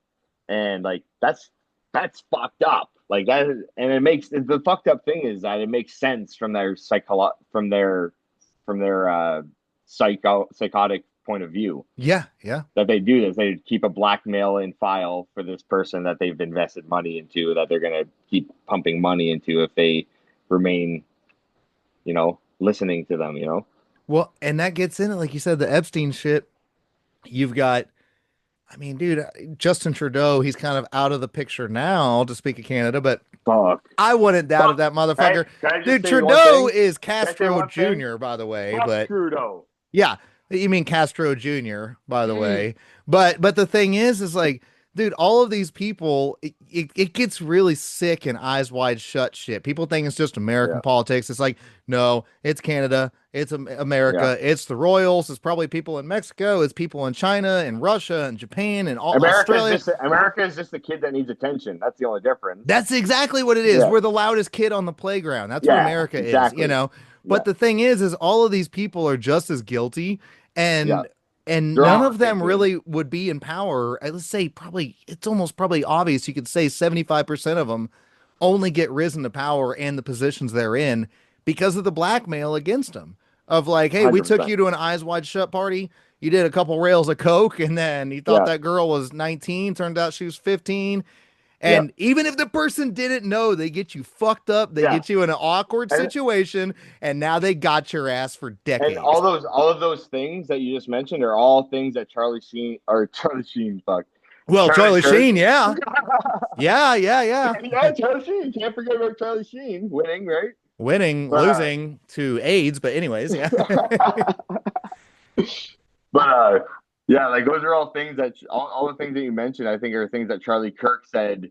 And like that's fucked up, like that and it makes the fucked up thing is that it makes sense from their psychotic point of view, Yeah, yeah. that they do this. They keep a blackmail in file for this person that they've invested money into, that they're going to keep pumping money into if they remain, listening to them. Well, and that gets in it, like you said, the Epstein shit. You've got, I mean, dude, Justin Trudeau, he's kind of out of the picture now to speak of Canada, but Fuck. I wouldn't doubt it, Fuck. that Hey, motherfucker. can I just Dude, say one Trudeau thing? is Can I say Castro one thing? Jr., by the way, Fuck but Trudeau. yeah, you mean Castro Jr., by the Mm. way. But the thing is like dude, all of these people, it gets really sick and eyes wide shut shit. People think it's just American Yeah, politics. It's like, no, it's Canada, it's yeah. America, it's the royals, it's probably people in Mexico, it's people in China and Russia and Japan and all Australia. America is just the kid that needs attention. That's the only difference. That's exactly what it is. Yeah, We're the loudest kid on the playground. That's what yeah, America is, you exactly. know. But Yeah, the thing is all of these people are just as guilty, yeah. and They're none all on of the same them team. really would be in power. Let's say probably it's almost probably obvious. You could say 75% of them only get risen to power and the positions they're in because of the blackmail against them. Of like, hey, we took 100%. you to an eyes wide shut party. You did a couple rails of coke, and then you thought Yeah, that girl was 19. Turned out she was 15. yeah, And even if the person didn't know, they get you fucked up. They yeah. get you in an awkward And situation, and now they got your ass for and decades. all of those things that you just mentioned are all things that Charlie Sheen, fuck, Well, Charlie Charlie Kirk. Sheen, yeah, yeah, yeah, yeah. Yeah, Charlie Sheen. Can't forget about Charlie Sheen winning, right? Winning, But losing to AIDS, but anyways, yeah. but yeah, like those are all things that all the things that you mentioned, I think, are things that Charlie Kirk said,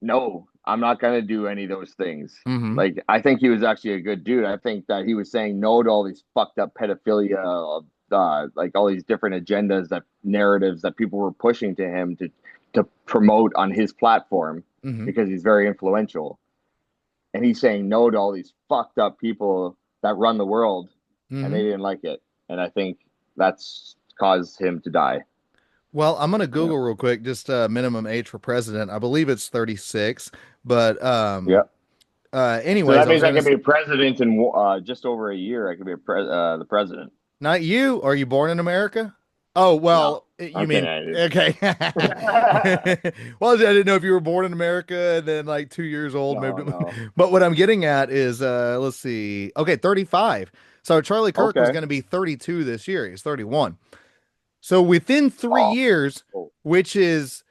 no, I'm not gonna do any of those things. hmm Like I think he was actually a good dude. I think that he was saying no to all these fucked up pedophilia, like all these different agendas that narratives that people were pushing to him to promote on his platform hmm because he's very influential. And he's saying no to all these fucked up people that run the world, and they hmm didn't like it. And I think that's caused him to die. Well, I'm gonna Yeah, Google real quick, just minimum age for president. I believe it's 36, but yeah. So anyways, that I was means I gonna can be a president in just over a year. I could be the president. not you. Are you born in America? Oh, No, well, you I'm mean Canadian. okay. Well, I didn't know if you were born in America and then like 2 years old, maybe. No, no. But what I'm getting at is, let's see. Okay, 35. So Charlie Kirk was Okay. going to be 32 this year. He's 31. So within three Oh, years, oh. which is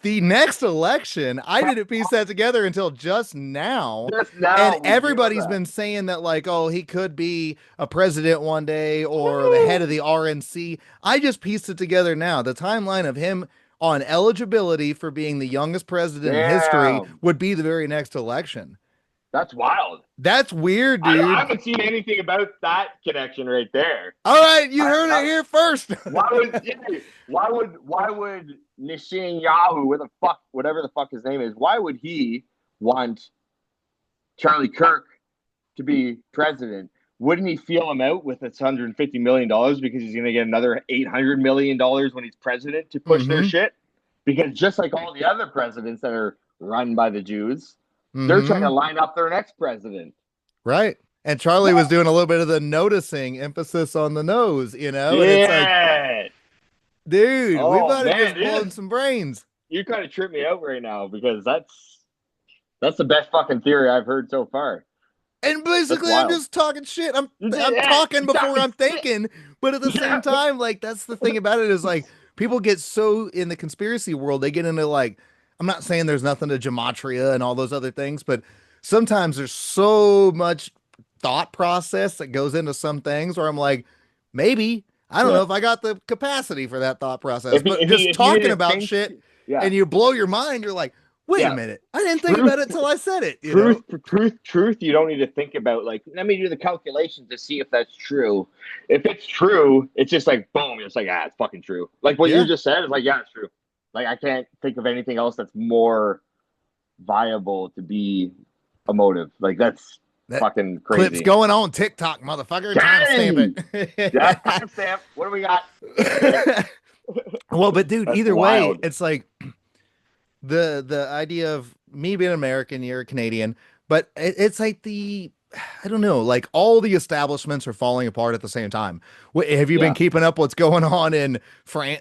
the next election, I didn't piece that together until just now. Just And now we hear everybody's that. been saying that, like, oh, he could be a president one day or the head of the RNC. I just pieced it together now. The timeline of him on eligibility for being the youngest president in history Damn, would be the very next election. that's wild. That's weird, I dude. haven't seen anything about that connection right there. All right, you I, heard it I, here first. why would yeah, why would Nishin Yahoo, whatever the fuck his name is, why would he want Charlie Kirk to be president? Wouldn't he feel him out with its $150 million because he's going to get another $800 million when he's president to push their hmm shit? Because just like all the other presidents that are run by the Jews, they're trying to hmm line up their next president. Right. And Charlie was doing a little bit of the noticing, emphasis on the nose, you know? And it's like, Yeah. dude, we Oh might have man, just blown some brains. you kind of trip me out right now because that's the best fucking theory I've heard so far. And That's basically, I'm wild. just talking shit. I'm Yeah, talking you before talking I'm shit. thinking, but at the same Yeah. time, like that's the thing about it is like people get so in the conspiracy world, they get into like I'm not saying there's nothing to gematria and all those other things, but sometimes there's so much thought process that goes into some things where I'm like, maybe I don't Yeah. know if I got the capacity for that thought process, but just If you talking didn't about think, shit yeah, and you blow your mind, you're like, wait a yeah, minute, I didn't think truth, about it till I said it, you know? truth. You don't need to think about like, let me do the calculations to see if that's true. If it's true, it's just like boom. It's like it's fucking true. Like what you Yeah. just said is like it's true. Like I can't think of anything else that's more viable to be a motive. Like that's That fucking clip's crazy. going on TikTok, motherfucker. Timestamp Dang! Yeah, it. timestamp. What do we got? Okay. Well, but dude, That's either way, wild. it's like the idea of me being American, you're a Canadian, but it's like the I don't know, like all the establishments are falling apart at the same time. Have you been Yeah. keeping up what's going on in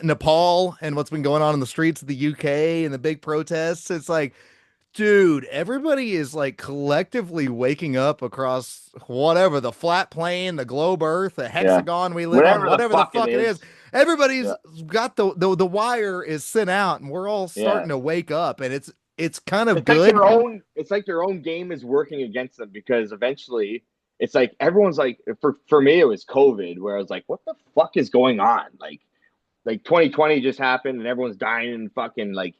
Nepal and what's been going on in the streets of the UK and the big protests? It's like dude, everybody is like collectively waking up across whatever the flat plane, the globe Earth, the Yeah. hexagon we live on, Whatever the whatever the fuck it fuck it is. is. Everybody's Yeah. got the wire is sent out, and we're all Yeah. starting to wake up, and it's kind of It's like good. their own game is working against them because eventually it's like everyone's like for me it was COVID where I was like, what the fuck is going on? Like like 2020 just happened and everyone's dying and fucking like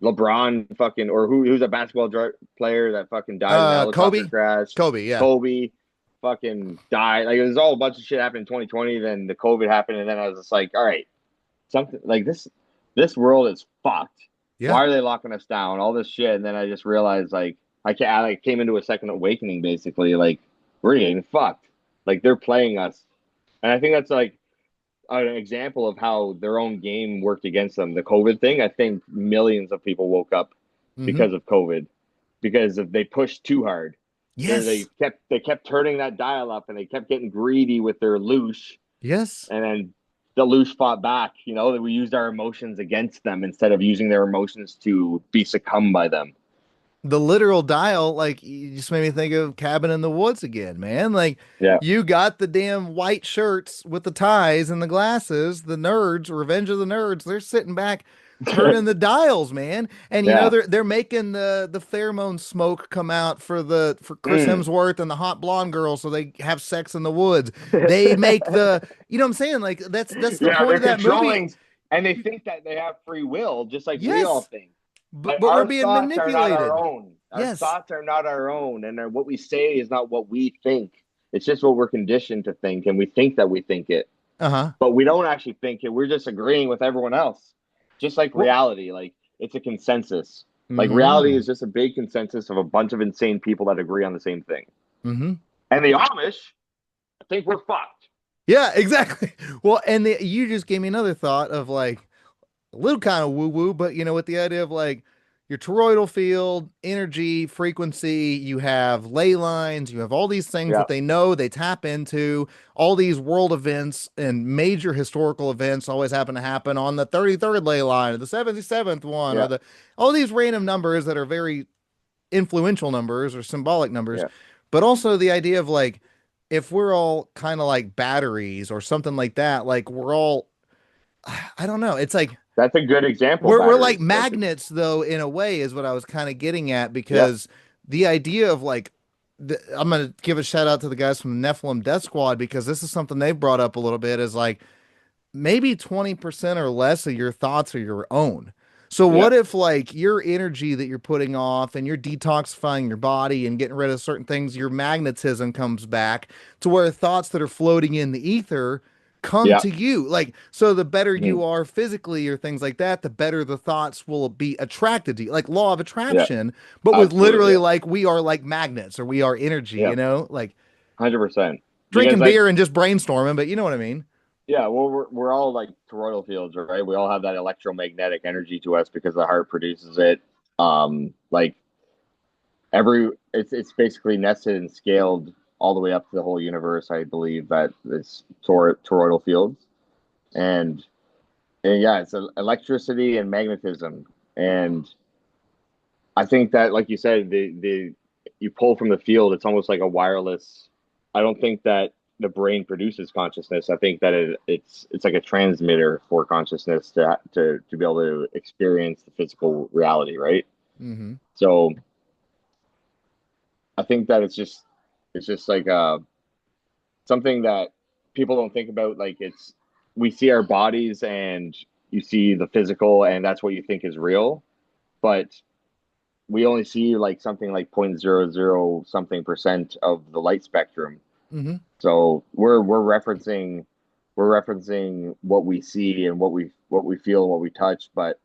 LeBron fucking or who's a player that fucking died in a helicopter Kobe, crash. Kobe, yeah. Kobe fucking died. Like it was all a bunch of shit happened in 2020. Then the COVID happened, and then I was just like, all right, something like this world is fucked. Yeah. Why are they locking us down? All this shit, and then I just realized like I came into a second awakening basically. Like we're getting fucked. Like they're playing us, and I think that's like an example of how their own game worked against them. The COVID thing, I think millions of people woke up Hmm. because of COVID, because they pushed too hard. Yes. They kept turning that dial up, and they kept getting greedy with their loosh, Yes. and then the loosh fought back. You know that we used our emotions against them instead of using their emotions to be succumbed by them. The literal dial, like you just made me think of Cabin in the Woods again, man. Like Yeah, you got the damn white shirts with the ties and the glasses, the nerds, Revenge of the Nerds, they're sitting back turning the dials, man. And you know yeah, they're making the pheromone smoke come out for Chris mm. Hemsworth and the hot blonde girl so they have sex in the woods. They make the you know what I'm saying? Like that's the Yeah. point They're of that movie. controlling, and they think that they have free will, just like we all Yes, think. but But we're our being thoughts are not our manipulated. own. Our Yes. thoughts are not our own, and what we say is not what we think. It's just what we're conditioned to think, and we think that we think it, Uh-huh. but we don't actually think it. We're just agreeing with everyone else, just like Well, reality. Like it's a consensus. Like reality mm-hmm. is just a big consensus of a bunch of insane people that agree on the same thing. Mm-hmm. And the Amish think we're fucked. Yeah, exactly. Well, and you just gave me another thought of like a little kind of woo woo, but you know, with the idea of like your toroidal field, energy, frequency, you have ley lines, you have all these things Yeah, that they know they tap into, all these world events and major historical events always happen on the 33rd ley line or the 77th one or yeah, the all these random numbers that are very influential numbers or symbolic numbers, yeah. but also the idea of like if we're all kind of like batteries or something like that, like we're all I don't know. It's like That's a good example. we're like Batteries. That's a magnets though in a way is what I was kind of getting at yeah, because the idea of like I'm gonna give a shout out to the guys from the Nephilim Death Squad because this is something they've brought up a little bit is like maybe 20% or less of your thoughts are your own. So yeah, what if like your energy that you're putting off and you're detoxifying your body and getting rid of certain things, your magnetism comes back to where thoughts that are floating in the ether come yeah, to you. Like so the better mhm, you are physically or things like that, the better the thoughts will be attracted to you. Like law of yeah. attraction, but with Absolutely. literally Yeah, like we are like magnets or we are energy, yeah. you know? Like 100%. Because drinking like beer and just brainstorming, but you know what I mean? yeah, well we're all like toroidal fields, right? We all have that electromagnetic energy to us because the heart produces it. Like every it's basically nested and scaled all the way up to the whole universe. I believe that it's toroidal fields, and yeah, it's electricity and magnetism, and I think that like you said, the you pull from the field, it's almost like a wireless. I don't think that the brain produces consciousness. I think that it's like a transmitter for consciousness to be able to experience the physical reality, right? Mm-hmm. So I think that it's just like something that people don't think about. Like it's we see our bodies and you see the physical, and that's what you think is real, but we only see like something like 0.00 something percent of the light spectrum. Mm-hmm. So we're referencing what we see and what we feel and what we touch, but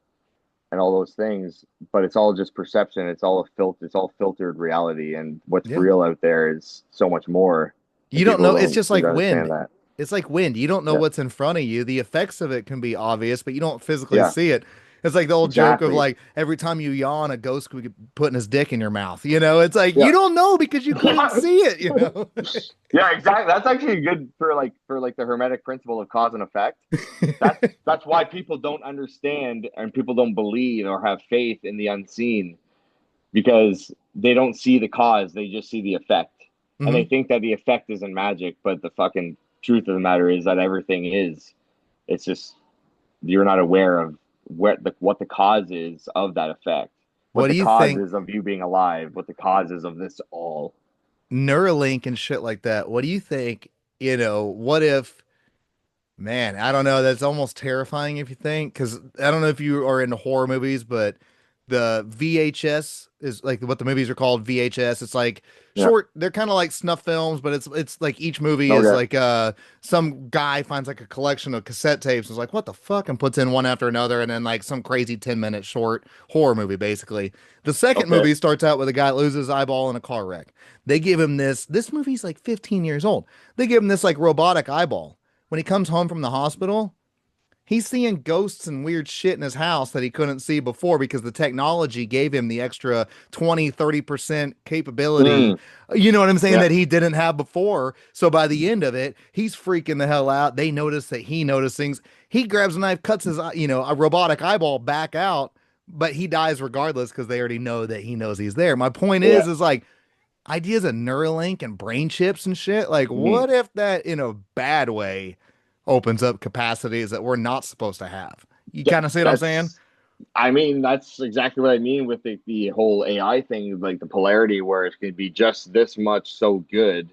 and all those things, but it's all just perception. It's all filtered reality, and what's Yeah. real out there is so much more, You and don't people know. It's don't just seem like to understand wind. that. It's like wind. You don't know Yeah, what's in front of you. The effects of it can be obvious, but you don't physically yeah, see it. It's like the old joke of exactly. like every time you yawn, a ghost could be putting his dick in your mouth. You know, it's like you Yeah. don't know because you couldn't see it, you know? Yeah, exactly. That's actually good for like the hermetic principle of cause and effect. That's why people don't understand and people don't believe or have faith in the unseen because they don't see the cause, they just see the effect. And they Hmm. think that the effect isn't magic, but the fucking truth of the matter is that everything is. It's just you're not aware of what the cause is of that effect. What What do the you cause think is of you being alive, what the cause is of this all. Neuralink and shit like that? What do you think, what if Man, I don't know. That's almost terrifying if you think, because I don't know if you are into horror movies, but the VHS is like what the movies are called VHS. It's like Yeah. short, they're kind of like snuff films, but it's like each movie is Okay. like some guy finds like a collection of cassette tapes and is like, what the fuck? And puts in one after another, and then like some crazy 10-minute short horror movie, basically. The second Okay. movie starts out with a guy that loses his eyeball in a car wreck. They give him this movie's like 15 years old. They give him this like robotic eyeball when he comes home from the hospital, he's seeing ghosts and weird shit in his house that he couldn't see before because the technology gave him the extra 20-30% capability. Mm, You know what I'm saying? yeah. That he didn't have before. So by the end of it, he's freaking the hell out. They notice that he noticed things. He grabs a knife, cuts his, a robotic eyeball back out, but he dies regardless because they already know that he knows he's there. My point Yeah. is like, ideas of Neuralink and brain chips and shit. Like, Mhm. what if that in a bad way opens up capacities that we're not supposed to have? You Yeah, kind of see what I'm saying? that's I mean, that's exactly what I mean with the whole AI thing, like the polarity where it could be just this much so good,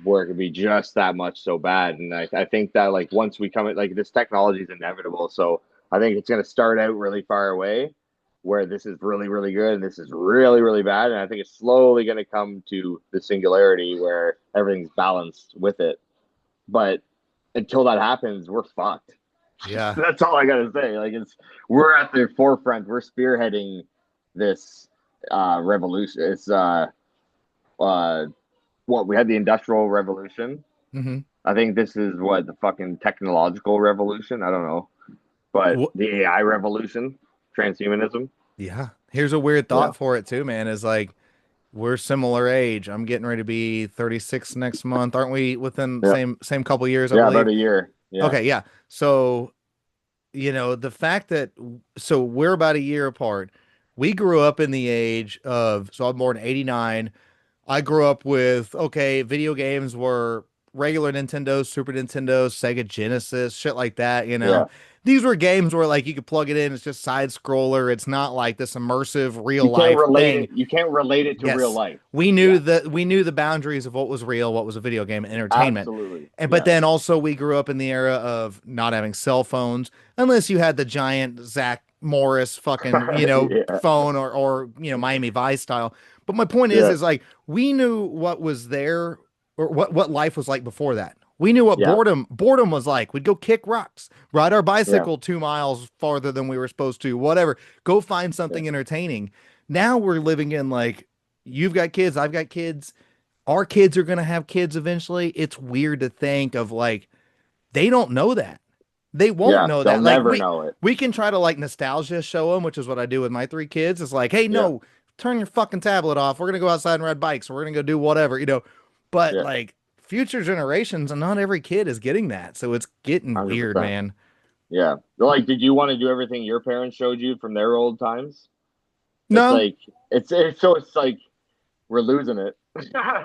where it could be just that much so bad. And I think that like once we come like this technology is inevitable. So I think it's gonna start out really far away where this is really, really good and this is really, really bad. And I think it's slowly gonna come to the singularity where everything's balanced with it. But until that happens, we're fucked. Yeah. That's all I gotta say. Like it's we're at the forefront. We're spearheading this revolution. It's uh what we had the industrial revolution. Hmm. I think this is what the fucking technological revolution. I don't know, but the AI revolution, transhumanism. Yeah. Here's a weird Yeah, thought for it too, man. Is like we're similar age. I'm getting ready to be 36 next month. Aren't we within yeah, same couple years, I yeah. About believe? a year. Yeah, Okay, yeah. So, the fact that so we're about a year apart. We grew up in the age of so I'm born in 89. I grew up with, okay, video games were regular Nintendo, Super Nintendo, Sega Genesis, shit like that. yeah. These were games where like you could plug it in, it's just side scroller, it's not like this immersive real life thing. You can't relate it to real Yes. life. We knew Yeah, that we knew the boundaries of what was real, what was a video game and entertainment. absolutely. And but Yeah, then also we grew up in the era of not having cell phones unless you had the giant Zach Morris fucking, yeah, phone or Miami Vice style. But my point yeah, is like we knew what was there or what life was like before that. We knew what yeah, boredom was like. We'd go kick rocks, ride our yeah, bicycle 2 miles farther than we were supposed to, whatever. Go find yeah. something entertaining. Now we're living in like you've got kids, I've got kids. Our kids are going to have kids eventually. It's weird to think of like they don't know that. They won't Yeah, know they'll that. Like never we know it. we can try to like nostalgia show them, which is what I do with my three kids. It's like, hey, Yeah, no, turn your fucking tablet off. We're gonna go outside and ride bikes. We're gonna go do whatever. But yeah, like future generations, and not every kid is getting that. So it's getting weird, 100%. man. Yeah. Like, did you want to do everything your parents showed you from their old times? It's No. like it's like we're losing it.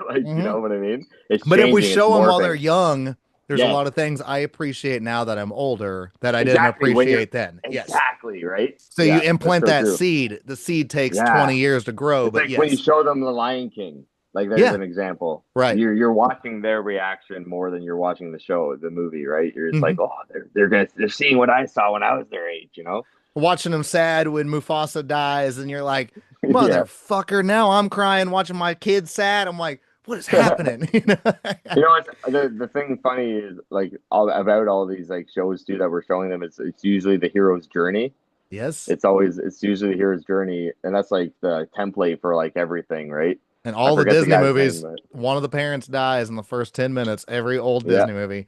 Like, you Hmm. know what I mean? It's But if we changing, it's show them while they're morphing. young, there's a Yes, lot of things I appreciate now that I'm older that I didn't exactly. When you're appreciate then. Yes. exactly right. So you Yeah, that's implant so that true. seed. The seed takes Yeah. 20 years to grow, It's but like when you yes. show them The Lion King, like there's Yeah, an example. right. You're watching their reaction more than you're watching the show, the movie, right? You're just Hmm. like, oh, they're seeing what I saw when I was their age, you know? Watching them sad when Mufasa dies, and you're like, Yeah. motherfucker, now I'm crying watching my kid sad. I'm like, what is happening? You know? You know, it's the thing funny is like all about all these like shows too that we're showing them. It's usually the hero's journey. Yes. It's usually the hero's journey, and that's like the template for like everything, right? And I all the forget the Disney guy's name, movies, but one of the parents dies in the first 10 minutes, every old yeah, Disney movie.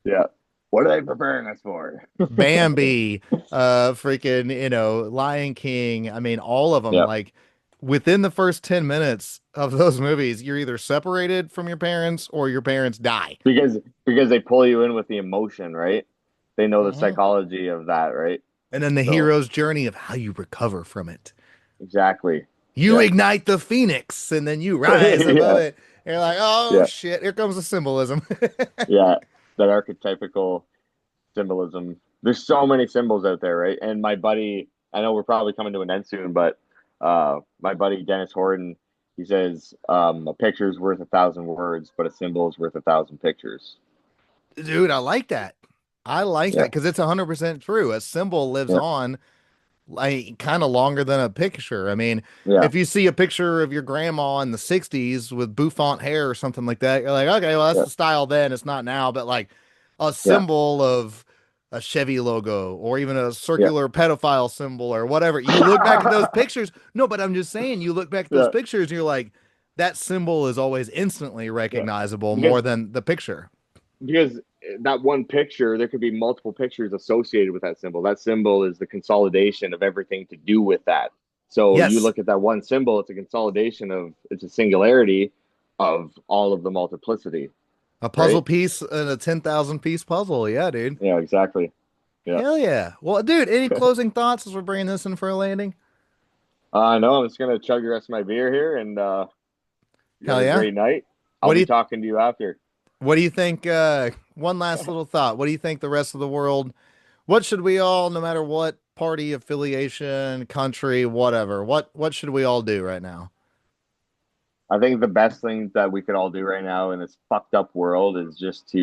yeah. What are they preparing us for? Bambi, freaking, Lion King. I mean, all of them. Yeah, Like within the first 10 minutes of those movies, you're either separated from your parents or your parents die. because they pull you in with the emotion, right? They know the Hmm. psychology of that, right? And then the So hero's journey of how you recover from it. exactly. You Yeah, ignite the phoenix and then you rise above yeah, it. And you're like, oh yeah, shit, here comes the symbolism. yeah. That archetypical symbolism. There's so many symbols out there, right? And my buddy, I know we're probably coming to an end soon, but my buddy Dennis Horton, he says a picture is worth 1,000 words, but a symbol is worth 1,000 pictures. Dude, I like that. I like that Yeah, because it's 100% true. A symbol lives yeah, on like kind of longer than a picture. I mean, yeah, if you see a picture of your grandma in the 60s with bouffant hair or something like that, you're like, okay, well, that's yeah, the style then. It's not now. But like a yeah, symbol of a Chevy logo or even a yeah, circular pedophile symbol or whatever, you look back at those pictures. No, but I'm just saying, you look back at those yeah, pictures and you're like, that symbol is always instantly yeah. recognizable more Because than the picture. because that one picture, there could be multiple pictures associated with that symbol. That symbol is the consolidation of everything to do with that. So you Yes. look at that one symbol, it's a consolidation of, it's a singularity of all of the multiplicity, A puzzle right? piece and a 10,000 piece puzzle. Yeah, dude. Yeah, exactly. Yeah. Hell yeah. Well, dude, any closing thoughts as we're bringing this in for a landing? No, I'm just gonna chug the rest of my beer here, and you have Hell a yeah. great night. I'll What do be you talking to you after. what do you think one last little thought. What do you think the rest of the world, what should we all, no matter what party affiliation, country, whatever, what should we all do right now? I think the best thing that we could all do right now in this fucked up world is just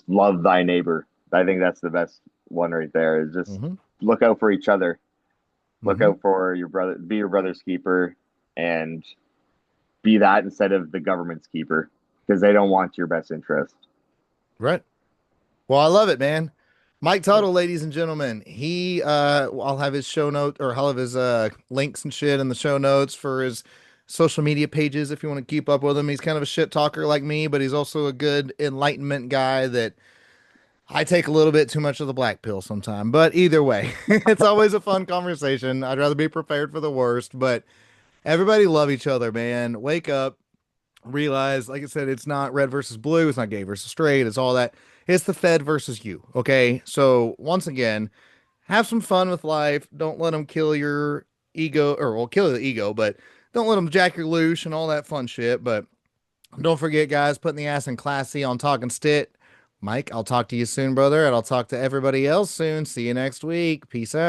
love thy neighbor. I think that's the best one right there. Is just Mm-hmm. look out for each other. Look Mm-hmm. out for your brother. Be your brother's keeper, and be that instead of the government's keeper because they don't want your best interest. Right. Well, I love it, man. Mike Yeah. Tuttle, ladies and gentlemen. I'll have his show note or I'll have his links and shit in the show notes for his social media pages if you want to keep up with him. He's kind of a shit talker like me, but he's also a good enlightenment guy that I take a little bit too much of the black pill sometime. But either way, it's always a fun conversation. I'd rather be prepared for the worst, but everybody love each other, man. Wake up, realize, like I said, it's not red versus blue, it's not gay versus straight, it's all that. It's the Fed versus you. Okay. So once again, have some fun with life. Don't let them kill your ego, or well, kill the ego, but don't let them jack your loosh and all that fun shit. But don't forget, guys, putting the ass in classy on Talking Stitt. Mike, I'll talk to you soon, brother, and I'll talk to everybody else soon. See you next week. Peace out.